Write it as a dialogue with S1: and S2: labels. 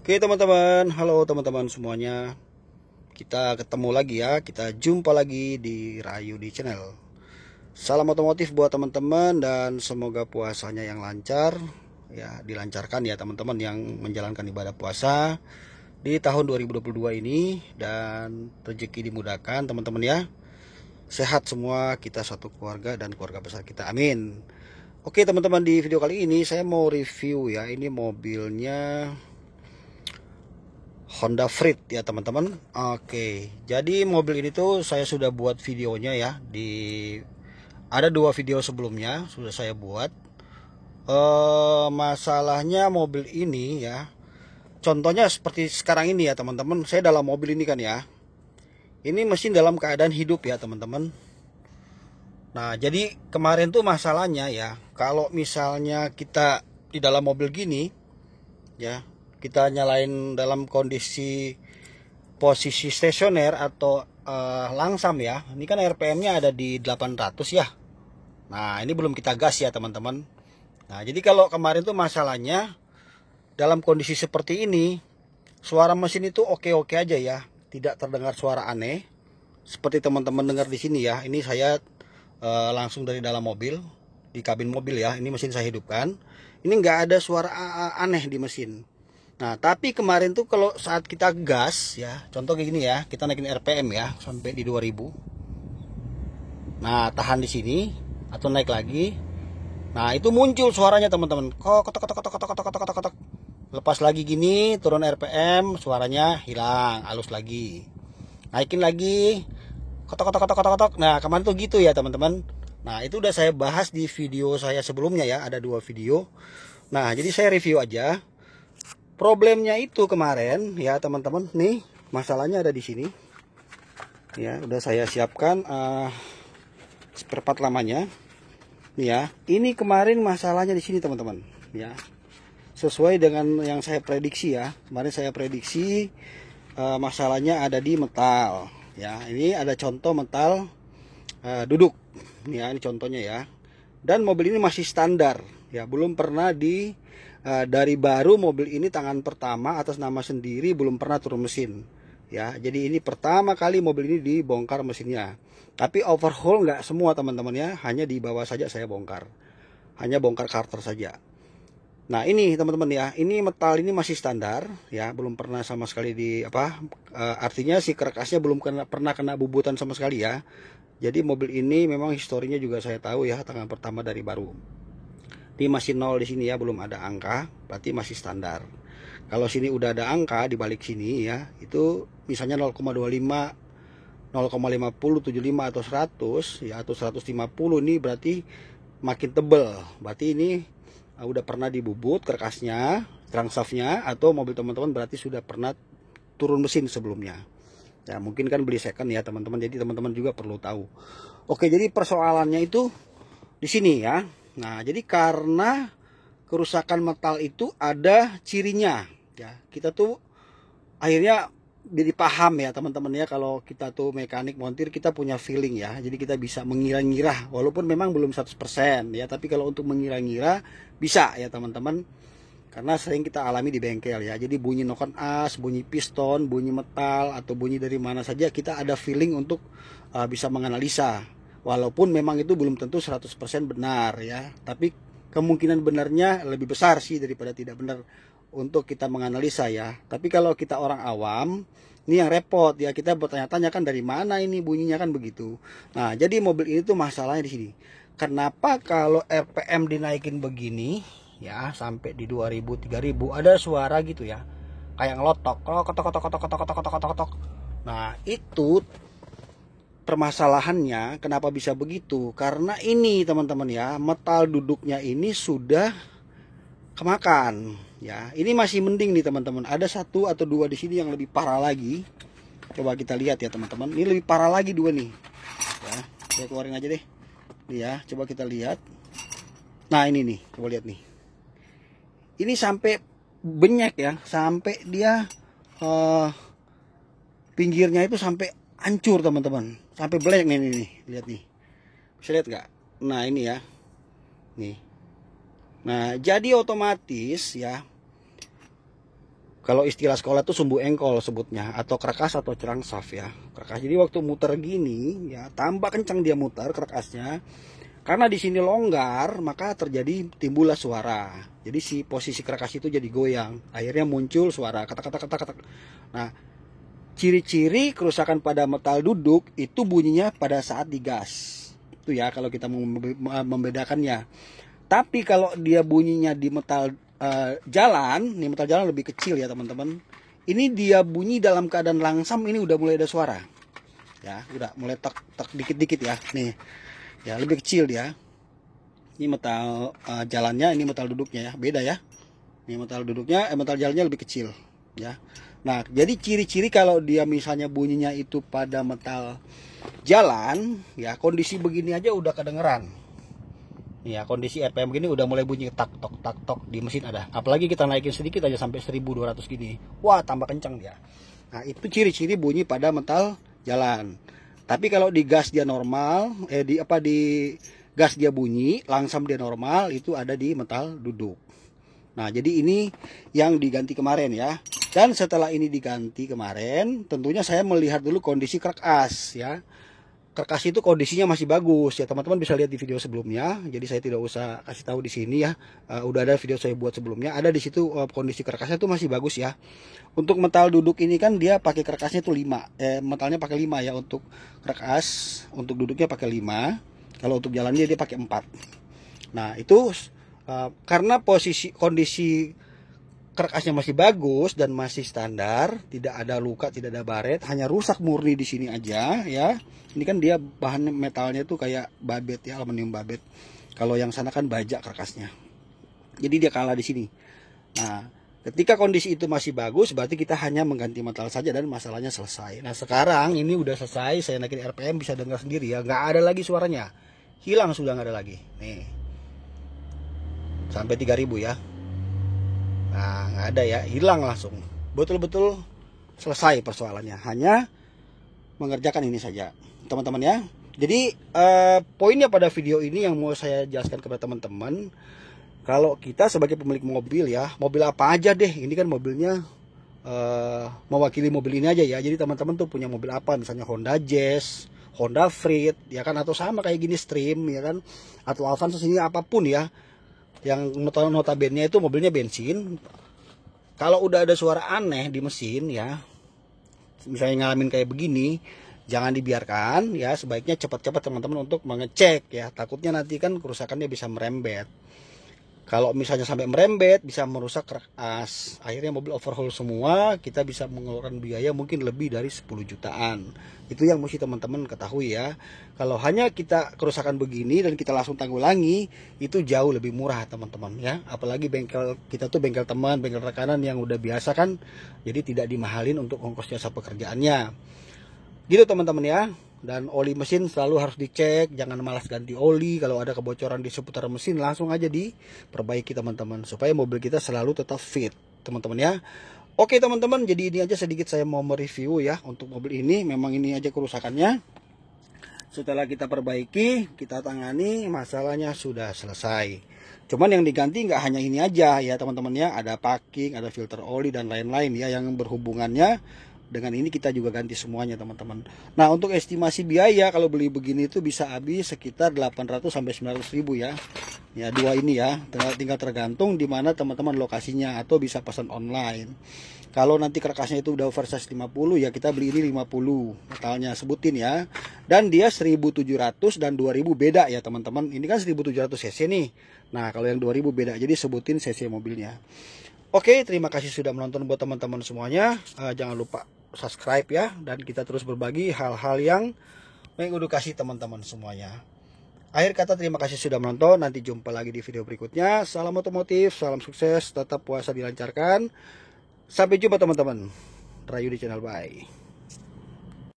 S1: Oke teman-teman, halo teman-teman semuanya. Kita ketemu lagi ya, kita jumpa lagi di Rayu di channel. Salam otomotif buat teman-teman dan semoga puasanya yang lancar. Ya, dilancarkan ya teman-teman yang menjalankan ibadah puasa di tahun 2022 ini. Dan rezeki dimudahkan teman-teman ya. Sehat semua kita satu keluarga dan keluarga besar kita, amin. Oke teman-teman, di video kali ini saya mau review ya. Ini mobilnya Honda Freed ya teman-teman. Oke, jadi mobil ini tuh saya sudah buat videonya ya. Ada 2 video sebelumnya sudah saya buat. Masalahnya mobil ini ya, contohnya seperti sekarang ini ya teman-teman. Saya dalam mobil ini kan ya, ini mesin dalam keadaan hidup ya teman-teman. Nah jadi kemarin tuh masalahnya ya, kalau misalnya kita di dalam mobil gini ya, kita nyalain dalam kondisi posisi stasioner atau langsam ya. Ini kan RPM-nya ada di 800 ya. Nah, ini belum kita gas ya, teman-teman. Nah, jadi kalau kemarin tuh masalahnya dalam kondisi seperti ini, suara mesin itu oke-oke aja ya. Tidak terdengar suara aneh. Seperti teman-teman dengar di sini ya. Ini saya langsung dari dalam mobil, di kabin mobil ya. Ini mesin saya hidupkan. Ini nggak ada suara aneh di mesin. Nah, tapi kemarin tuh kalau saat kita gas ya, contoh kayak gini ya, kita naikin RPM ya sampai di 2000. Nah, tahan di sini atau naik lagi. Nah, itu muncul suaranya teman-teman. Kok kotok kotok kotok kotok kotok kotok kotok. Lepas lagi gini, turun RPM, suaranya hilang, halus lagi. Naikin lagi. Kotok kotok kotok kotok kotok. Nah, kemarin tuh gitu ya, teman-teman. Nah, itu udah saya bahas di video saya sebelumnya ya, ada 2 video. Nah, jadi saya review aja. Problemnya itu kemarin ya teman-teman, nih masalahnya ada di sini. Ya, udah saya siapkan spare part lamanya. Nih ya, ini kemarin masalahnya di sini teman-teman. Ya, sesuai dengan yang saya prediksi ya. Kemarin saya prediksi masalahnya ada di metal. Ya, ini ada contoh metal duduk. Nih ya, ini contohnya ya. Dan mobil ini masih standar. Ya, belum pernah dari baru mobil ini tangan pertama atas nama sendiri, belum pernah turun mesin ya. Jadi ini pertama kali mobil ini dibongkar mesinnya, tapi overhaul nggak semua teman-teman ya, hanya di bawah saja saya bongkar, hanya bongkar karter saja. Nah ini teman-teman ya, ini metal ini masih standar ya, belum pernah sama sekali artinya si karkasnya belum pernah kena bubutan sama sekali ya. Jadi mobil ini memang historinya juga saya tahu ya, tangan pertama dari baru. Ini masih 0 di sini ya, belum ada angka, berarti masih standar. Kalau sini udah ada angka di balik sini ya, itu misalnya 0,25, 0,50, 75 atau 100 ya, atau 150, ini berarti makin tebel. Berarti ini udah pernah dibubut karkasnya, crankshaftnya, atau mobil teman-teman berarti sudah pernah turun mesin sebelumnya. Ya mungkin kan beli second ya teman-teman, jadi teman-teman juga perlu tahu. Oke, jadi persoalannya itu di sini ya. Nah, jadi karena kerusakan metal itu ada cirinya ya. Kita tuh akhirnya jadi paham ya teman-teman ya, kalau kita tuh mekanik montir kita punya feeling ya. Jadi kita bisa mengira-ngira walaupun memang belum 100% ya, tapi kalau untuk mengira-ngira bisa ya teman-teman. Karena sering kita alami di bengkel ya. Jadi bunyi noken as, bunyi piston, bunyi metal atau bunyi dari mana saja kita ada feeling untuk bisa menganalisa. Walaupun memang itu belum tentu 100% benar ya, tapi kemungkinan benarnya lebih besar sih daripada tidak benar untuk kita menganalisa ya. Tapi kalau kita orang awam, ini yang repot ya, kita bertanya-tanya kan dari mana ini bunyinya kan begitu. Nah, jadi mobil ini tuh masalahnya di sini. Kenapa kalau RPM dinaikin begini ya sampai di 2000, 3000 ada suara gitu ya. Kayak ngelotok, kotok kotok kotok kotok kotok kotok kotok. Nah, itu permasalahannya kenapa bisa begitu, karena ini teman-teman ya, metal duduknya ini sudah kemakan ya. Ini masih mending nih teman-teman, ada 1 atau 2 di sini yang lebih parah lagi. Coba kita lihat ya teman-teman, ini lebih parah lagi 2 nih ya. Saya keluarin aja deh nih ya, coba kita lihat. Nah ini nih, coba lihat nih, ini sampai benyek ya, sampai dia pinggirnya itu sampai hancur teman-teman, sampai black nih, lihat nih, bisa lihat nggak? Nah ini ya, nih. Nah jadi otomatis ya, Kalau istilah sekolah tuh sumbu engkol sebutnya, atau kerakas atau cerangsaf ya. Kerakas. Jadi waktu muter gini ya, tambah kencang dia muter kerakasnya. Karena di sini longgar, maka terjadi timbullah suara. Jadi si posisi kerakas itu jadi goyang. Akhirnya muncul suara kata-kata. Nah, ciri-ciri kerusakan pada metal duduk itu bunyinya pada saat digas. Itu ya kalau kita mau membedakannya. Tapi kalau dia bunyinya di metal jalan, nih metal jalan lebih kecil ya teman-teman. Ini dia bunyi dalam keadaan langsam, ini udah mulai ada suara. Ya, udah mulai tek dikit-dikit ya. Nih. Ya, lebih kecil dia. Ini metal jalannya, ini metal duduknya ya. Beda ya. Ini metal duduknya, metal jalannya lebih kecil ya. Nah, jadi ciri-ciri kalau dia misalnya bunyinya itu pada metal jalan, ya kondisi begini aja udah kedengeran. Ya, kondisi RPM begini udah mulai bunyi tak tok di mesin ada. Apalagi kita naikin sedikit aja sampai 1200 gini. Wah, tambah kencang dia. Nah, itu ciri-ciri bunyi pada metal jalan. Tapi kalau di gas dia normal, di gas dia bunyi, langsam dia normal, itu ada di metal duduk. Nah, jadi ini yang diganti kemarin ya. Dan setelah ini diganti kemarin, tentunya saya melihat dulu kondisi kerakas ya. Kerakas itu kondisinya masih bagus ya, teman-teman bisa lihat di video sebelumnya. Jadi saya tidak usah kasih tahu di sini ya. Udah ada video saya buat sebelumnya. Ada di situ kondisi kerakasnya itu masih bagus ya. Untuk metal duduk ini kan dia pakai kerakasnya itu 5. Metalnya pakai 5 ya untuk kerakas. Untuk duduknya pakai 5. Kalau untuk jalannya dia pakai 4. Nah, itu karena kondisi kerakasnya masih bagus dan masih standar, tidak ada luka, tidak ada baret, hanya rusak murni di sini aja ya. Ini kan dia bahan metalnya itu kayak babet ya, aluminium babet. Kalau yang sana kan baja kerakasnya. Jadi dia kalah di sini. Nah, ketika kondisi itu masih bagus, berarti kita hanya mengganti metal saja dan masalahnya selesai. Nah, sekarang ini udah selesai, saya naikin RPM bisa dengar sendiri ya, nggak ada lagi suaranya. Hilang sudah, nggak ada lagi. Nih. Sampai 3000 ya. Nah, nggak ada ya, hilang langsung. Betul-betul selesai persoalannya. Hanya mengerjakan ini saja, teman-teman ya. Jadi poinnya pada video ini yang mau saya jelaskan kepada teman-teman, kalau kita sebagai pemilik mobil ya, mobil apa aja deh, ini kan mobilnya mewakili mobil ini aja ya. Jadi teman-teman tuh punya mobil apa, misalnya Honda Jazz, Honda Freed, ya kan, atau sama kayak gini Stream, ya kan, atau Avanza sini apapun ya. Yang notabene itu mobilnya bensin. Kalau udah ada suara aneh di mesin ya, misalnya ngalamin kayak begini, jangan dibiarkan ya, sebaiknya cepat-cepat teman-teman untuk mengecek ya, takutnya nanti kan kerusakannya bisa merembet. Kalau misalnya sampai merembet bisa merusak kerakas, akhirnya mobil overhaul semua, kita bisa mengeluarkan biaya mungkin lebih dari 10 jutaan. Itu yang mesti teman-teman ketahui ya. Kalau hanya kita kerusakan begini dan kita langsung tanggulangi, itu jauh lebih murah teman-teman ya. Apalagi bengkel kita tuh bengkel teman, bengkel rekanan yang udah biasa kan, jadi tidak dimahalin untuk ongkos jasa pekerjaannya. Gitu teman-teman ya. Dan oli mesin selalu harus dicek, jangan malas ganti oli. Kalau ada kebocoran di seputar mesin langsung aja diperbaiki teman-teman, supaya mobil kita selalu tetap fit teman-teman ya. Oke teman-teman, jadi ini aja sedikit saya mau mereview ya untuk mobil ini. Memang ini aja kerusakannya. Setelah kita perbaiki, kita tangani, masalahnya sudah selesai. Cuman yang diganti nggak hanya ini aja ya teman-teman ya, ada packing, ada filter oli dan lain-lain ya yang berhubungannya dengan ini, kita juga ganti semuanya teman-teman. Nah, untuk estimasi biaya kalau beli begini itu bisa habis sekitar 800 sampai 900 ribu ya. Ya, dua ini ya, tinggal tergantung di mana teman-teman lokasinya, atau bisa pesan online. Kalau nanti kerakasnya itu udah oversize 50 ya, kita beli ini 50 metalnya, sebutin ya. Dan dia 1700 dan 2000 beda ya teman-teman. Ini kan 1700 cc nih. Nah, kalau yang 2000 beda, jadi sebutin cc mobilnya. Oke, terima kasih sudah menonton buat teman-teman semuanya. Jangan lupa subscribe ya, dan kita terus berbagi hal-hal yang mengedukasi teman-teman semuanya. Akhir kata, terima kasih sudah menonton. Nanti jumpa lagi di video berikutnya. Salam otomotif, salam sukses, tetap puasa dilancarkan. Sampai jumpa teman-teman. Rayu di channel, bye.